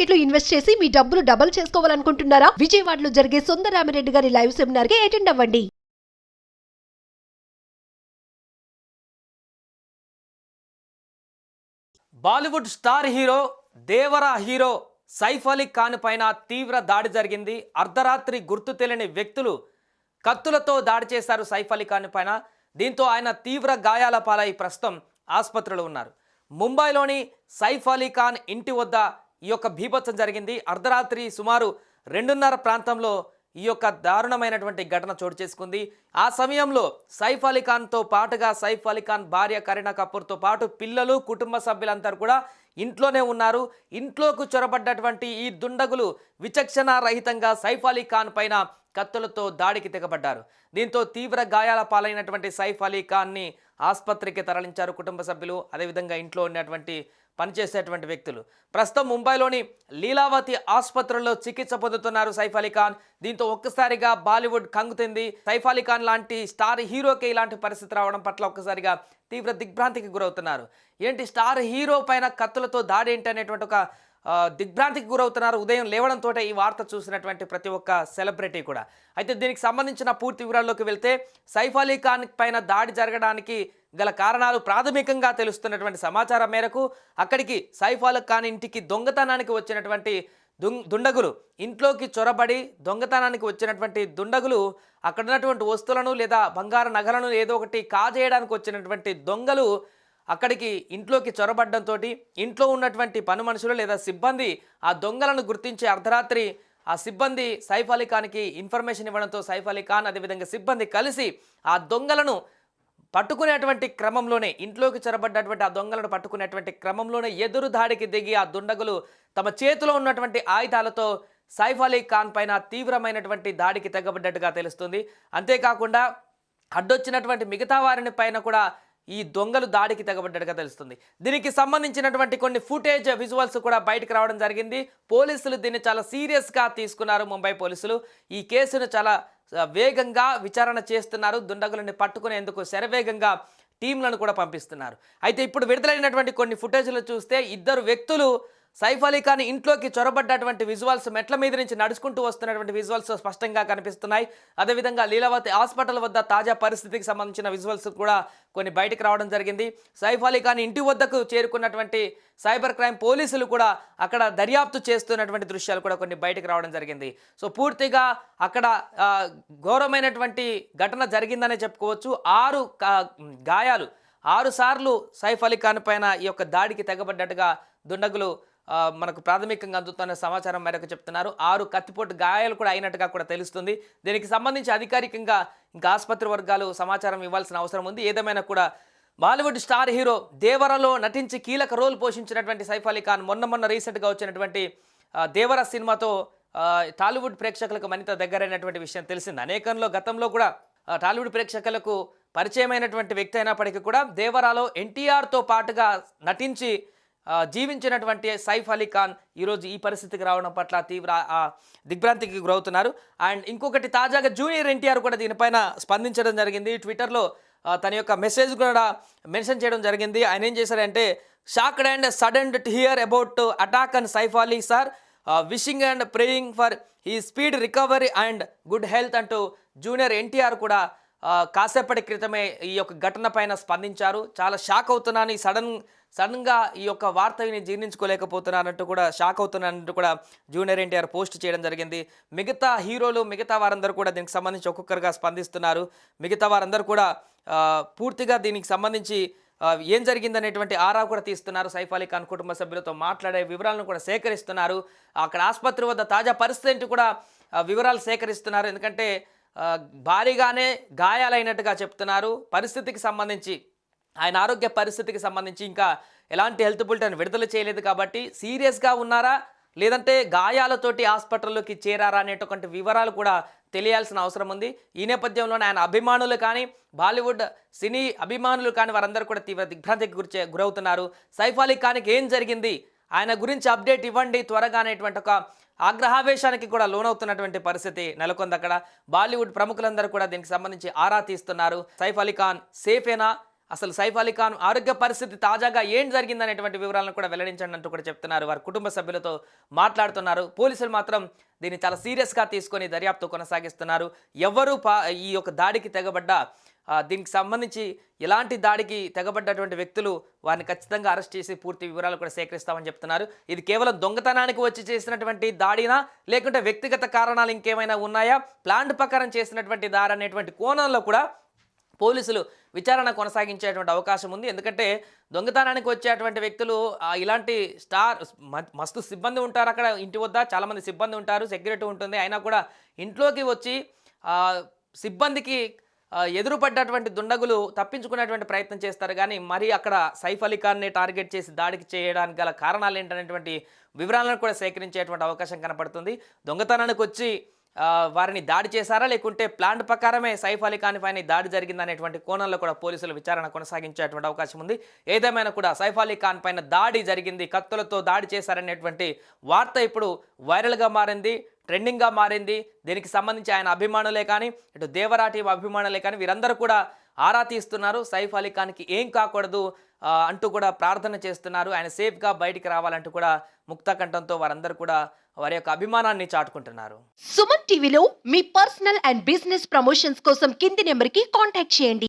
Market లో invest చేసి మీ డబ్బులు డబుల్ చేసుకోవాలనుకుంటున్నారా? విజయవాడలో జరిగే సుందరరామిరెడ్డి గారి లైవ్ సెమినార్ కి అటెండ్ అవ్వండి. బాలీవుడ్ స్టార్ హీరో దేవర హీరో సైఫ్ అలీ ఖాన్ పైన తీవ్ర దాడి జరిగింది. అర్ధరాత్రి గుర్తు తెలియని వ్యక్తులు కత్తులతో దాడి చేశారు సైఫ్ అలీ ఖాన్ పైన. దీంతో ఆయన తీవ్ర గాయాల పాలై ప్రస్తుతం ఆసుపత్రిలో ఉన్నారు. ముంబైలోని సైఫ్ అలీ ఖాన్ ఇంటి వద్ద ఈ యొక్క బీభత్సం జరిగింది. అర్ధరాత్రి సుమారు 2:30 ప్రాంతంలో ఈ యొక్క దారుణమైనటువంటి ఘటన చోటు చేసుకుంది. ఆ సమయంలో సైఫ్ అలీ ఖాన్తో పాటుగా సైఫ్ అలీ ఖాన్ భార్య కరీనా కపూర్తో పాటు పిల్లలు, కుటుంబ సభ్యులందరూ కూడా ఇంట్లోనే ఉన్నారు. ఇంట్లోకి చొరబడ్డటువంటి ఈ దుండగులు విచక్షణ రహితంగా సైఫ్ అలీ ఖాన్ పైన కత్తులతో దాడికి తెగబడ్డారు. దీంతో తీవ్ర గాయాల పాలైనటువంటి సైఫ్ అలీ ఖాన్ని ఆసుపత్రికి తరలించారు కుటుంబ సభ్యులు, అదేవిధంగా ఇంట్లో ఉన్నటువంటి పనిచేసేటువంటి వ్యక్తులు. ప్రస్తుతం ముంబైలోని లీలావతి ఆసుపత్రిలో చికిత్స పొందుతున్నారు సైఫ్ అలీ ఖాన్. దీంతో ఒక్కసారిగా బాలీవుడ్ కంగుతింది. సైఫ్ అలీ ఖాన్ లాంటి స్టార్ హీరోకి ఇలాంటి పరిస్థితి రావడం పట్ల ఒక్కసారిగా తీవ్ర దిగ్భ్రాంతికి గురవుతున్నారు. ఏంటి స్టార్ హీరో పైన కత్తులతో దాడి ఏంటి అనేటువంటి ఒక దిగ్భ్రాంతికి గురవుతున్నారు. ఉదయం లేవడంతో ఈ వార్త చూసినటువంటి ప్రతి ఒక్క సెలబ్రిటీ కూడా. అయితే దీనికి సంబంధించిన పూర్తి వివరాల్లోకి వెళ్తే సైఫ్ అలీ ఖాన్ పైన దాడి జరగడానికి గల కారణాలు ప్రాథమికంగా తెలుస్తున్నటువంటి సమాచారం మేరకు అక్కడికి సైఫ్ అలీ ఖాన్ ఇంటికి దొంగతనానికి వచ్చినటువంటి దుండగులు ఇంట్లోకి చొరబడి దొంగతనానికి వచ్చినటువంటి దుండగులు అక్కడ ఉన్నటువంటి వస్తువులను లేదా బంగారు నగలను ఏదో ఒకటి కాజేయడానికి వచ్చినటువంటి దొంగలు అక్కడికి ఇంట్లోకి చొరబడ్డంతో ఇంట్లో ఉన్నటువంటి పని మనుషులు లేదా సిబ్బంది ఆ దొంగలను గుర్తించి అర్ధరాత్రి ఆ సిబ్బంది సైఫ్ అలీ ఖాన్కి ఇన్ఫర్మేషన్ ఇవ్వడంతో సైఫ్ అలీ ఖాన్ అదేవిధంగా సిబ్బంది కలిసి ఆ దొంగలను పట్టుకునేటువంటి క్రమంలోనే ఇంట్లోకి చొరబడ్డటువంటి ఆ దొంగలను పట్టుకునేటువంటి క్రమంలోనే ఎదురు దాడికి దిగి ఆ దుండగులు తమ చేతిలో ఉన్నటువంటి ఆయుధాలతో సైఫ్ అలీ ఖాన్ పైన తీవ్రమైనటువంటి దాడికి తెగబడ్డట్టుగా తెలుస్తుంది. అంతేకాకుండా అడ్డొచ్చినటువంటి మిగతా వారిని పైన కూడా ఈ దొంగలు దాడికి తెగబడ్డట్టుగా తెలుస్తుంది. దీనికి సంబంధించినటువంటి కొన్ని ఫుటేజ్ విజువల్స్ కూడా బయటకు రావడం జరిగింది. పోలీసులు దీన్ని చాలా సీరియస్గా తీసుకున్నారు. ముంబై పోలీసులు ఈ కేసును చాలా వేగంగా విచారణ చేస్తున్నారు. దుండగులని పట్టుకునేందుకు శరవేగంగా టీంలను కూడా పంపిస్తున్నారు. అయితే ఇప్పుడు విడుదలైనటువంటి కొన్ని ఫుటేజ్లు చూస్తే ఇద్దరు వ్యక్తులు సైఫ్ అలీ ఖాన్ ఇంట్లోకి చొరబడ్డటువంటి విజువల్స్, మెట్ల మీద నుంచి నడుచుకుంటూ వస్తున్నటువంటి విజువల్స్ స్పష్టంగా కనిపిస్తున్నాయి. అదేవిధంగా లీలావతి హాస్పిటల్ వద్ద తాజా పరిస్థితికి సంబంధించిన విజువల్స్ కూడా కొన్ని బయటకు రావడం జరిగింది. సైఫ్ అలీ ఖాన్ ఇంటి వద్దకు చేరుకున్నటువంటి సైబర్ క్రైమ్ పోలీసులు కూడా అక్కడ దర్యాప్తు చేస్తున్నటువంటి దృశ్యాలు కూడా కొన్ని బయటకు రావడం జరిగింది. సో పూర్తిగా అక్కడ ఘోరమైనటువంటి ఘటన జరిగిందనే చెప్పుకోవచ్చు. 6 గాయాలు 6 సార్లు సైఫ్ అలీ ఖాన్ పైన ఈ యొక్క దాడికి తెగబడ్డట్టుగా దుండగులు మనకు ప్రాథమికంగా అందుతున్న సమాచారం మేరకు చెప్తున్నారు. 6 కత్తిపోటు గాయాలు కూడా అయినట్టుగా కూడా తెలుస్తుంది. దీనికి సంబంధించి అధికారికంగా ఇంకా ఆసుపత్రి వర్గాలు సమాచారం ఇవ్వాల్సిన అవసరం ఉంది. ఏదేమైనా కూడా బాలీవుడ్ స్టార్ హీరో దేవరలో నటించి కీలక రోల్ పోషించినటువంటి సైఫ్ అలీ ఖాన్ మొన్న రీసెంట్గా వచ్చినటువంటి దేవర సినిమాతో టాలీవుడ్ ప్రేక్షకులకు మరింత దగ్గరైనటువంటి విషయం తెలిసింది. అనేకంలో గతంలో కూడా టాలీవుడ్ ప్రేక్షకులకు పరిచయమైనటువంటి వ్యక్తి అయినప్పటికీ కూడా దేవరాలో ఎన్టీఆర్తో పాటుగా నటించి జీవించినటువంటి సైఫ్ అలీ ఖాన్ ఈరోజు ఈ పరిస్థితికి రావడం పట్ల తీవ్ర దిగ్భ్రాంతికి గురవుతున్నారు. అండ్ ఇంకొకటి తాజాగా జూనియర్ ఎన్టీఆర్ కూడా దీనిపైన స్పందించడం జరిగింది. ట్విట్టర్లో తన యొక్క మెసేజ్ కూడా మెన్షన్ చేయడం జరిగింది. ఆయన ఏం చేశారంటే, shocked and sudden to hear about attack and Saif Ali sir, wishing and praying for ఈ speed recovery and good health అంటూ జూనియర్ ఎన్టీఆర్ కూడా కాసేపటి క్రితమే ఈ యొక్క ఘటన పైన స్పందించారు. చాలా షాక్ అవుతున్నాను, ఈ సడన్గా ఈ యొక్క వార్తని జీర్ణించుకోలేకపోతున్నానంటూ కూడా షాక్ అవుతున్నానంటూ కూడా జూనియర్ ఎన్టీఆర్ పోస్ట్ చేయడం జరిగింది. మిగతా హీరోలు మిగతా వారందరూ కూడా దీనికి సంబంధించి ఒక్కొక్కరుగా స్పందిస్తున్నారు. మిగతా వారందరూ కూడా పూర్తిగా దీనికి సంబంధించి ఏం జరిగిందనేటువంటి ఆరా కూడా తీస్తున్నారు. సైఫ్ అలీ ఖాన్ కుటుంబ సభ్యులతో మాట్లాడే వివరాలను కూడా సేకరిస్తున్నారు. అక్కడ ఆసుపత్రి వద్ద తాజా పరిస్థితి కూడా వివరాలు సేకరిస్తున్నారు. ఎందుకంటే భారీగానే గాయాలైనట్టుగా చెప్తున్నారు. పరిస్థితికి సంబంధించి ఆయన ఆరోగ్య పరిస్థితికి సంబంధించి ఇంకా ఎలాంటి హెల్త్ బులెటిన్ విడుదల చేయలేదు కాబట్టి సీరియస్గా ఉన్నారా లేదంటే గాయాలతోటి హాస్పిటల్లోకి చేరారా అనేటువంటి వివరాలు కూడా తెలియాల్సిన అవసరం ఉంది. ఈ నేపథ్యంలోనే ఆయన అభిమానులు కానీ బాలీవుడ్ సినీ అభిమానులు కానీ వారందరూ కూడా తీవ్ర దిగ్భ్రాంతికి గురవుతున్నారు. సైఫ్ అలీ ఖాన్కి ఏం జరిగింది, ఆయన గురించి అప్డేట్ ఇవ్వండి త్వరగా అనేటువంటి ఒక ఆగ్రహావేశానికి కూడా లోనవుతున్నటువంటి పరిస్థితి నెలకొంది అక్కడ. బాలీవుడ్ ప్రముఖులందరూ కూడా దీనికి సంబంధించి ఆరా తీస్తున్నారు. సైఫ్ అలీ ఖాన్ సేఫేనా, అసలు సైఫ్ అలీ ఖాన్ ఆరోగ్య పరిస్థితి తాజాగా ఏం జరిగిందనేటువంటి వివరాలను కూడా వెల్లడించండి అంటూ కూడా చెప్తున్నారు. వారి కుటుంబ సభ్యులతో మాట్లాడుతున్నారు. పోలీసులు మాత్రం దీన్ని చాలా సీరియస్గా తీసుకొని దర్యాప్తు కొనసాగిస్తున్నారు. ఎవరు ఈ యొక్క దాడికి తెగబడ్డ దీనికి సంబంధించి ఎలాంటి దాడికి తెగబడ్డటువంటి వ్యక్తులు వారిని ఖచ్చితంగా అరెస్ట్ చేసి పూర్తి వివరాలు కూడా సేకరిస్తామని చెప్తున్నారు. ఇది కేవలం దొంగతనానికి వచ్చి చేసినటువంటి దాడినా, లేకుంటే వ్యక్తిగత కారణాలు ఇంకేమైనా ఉన్నాయా, ప్లాన్ ప్రకారం చేసినటువంటి దాడి అనేటువంటి కోణంలో కూడా పోలీసులు విచారణ కొనసాగించేటువంటి అవకాశం ఉంది. ఎందుకంటే దొంగతనానికి వచ్చేటువంటి వ్యక్తులు ఇలాంటి మస్తు సిబ్బంది ఉంటారు అక్కడ ఇంటి వద్ద, చాలామంది సిబ్బంది ఉంటారు, సెక్యూరిటీ ఉంటుంది. అయినా కూడా ఇంట్లోకి వచ్చి సిబ్బందికి ఎదురుపడ్డటువంటి దుండగులు తప్పించుకునేటువంటి ప్రయత్నం చేస్తారు. కానీ మరి అక్కడ సైఫ్ అలీ ఖాన్ని టార్గెట్ చేసి దాడికి చేయడానికి గల కారణాలు ఏంటనేటువంటి వివరాలను కూడా సేకరించేటువంటి అవకాశం కనపడుతుంది. దొంగతనానికి వచ్చి వారిని దాడి చేశారా, లేకుంటే ప్లాన్ ప్రకారమే సైఫ్ అలీ ఖాన్ పైన దాడి జరిగిందనేటువంటి కోణంలో కూడా పోలీసులు విచారణ కొనసాగించేటువంటి అవకాశం ఉంది. ఏదేమైనా కూడా సైఫ్ అలీ ఖాన్ పైన దాడి జరిగింది, కత్తులతో దాడి చేశారనేటువంటి వార్త ఇప్పుడు వైరల్గా మారింది, ట్రెండింగ్గా మారింది. దీనికి సంబంధించి ఆయన అభిమానులే కానీ, ఇటు దేవరా టీం అభిమానులే కానీ వీరందరూ కూడా ఆరా తీస్తున్నారు. సైఫ్ అలీ ఖాన్కి ఏం కాకూడదు అంటూ కూడా ప్రార్థన చేస్తున్నారు. ఆయన సేఫ్గా బయటికి రావాలంటూ కూడా ముక్తకంఠంతో వారందరూ కూడా వారి యొక్క అభిమానాన్ని చాటుకుంటున్నారు. సుమన్ టీవీలో మీ పర్సనల్ అండ్ బిజినెస్ ప్రమోషన్స్ కోసం కింది నెంబర్కి కాంటాక్ట్ చేయండి.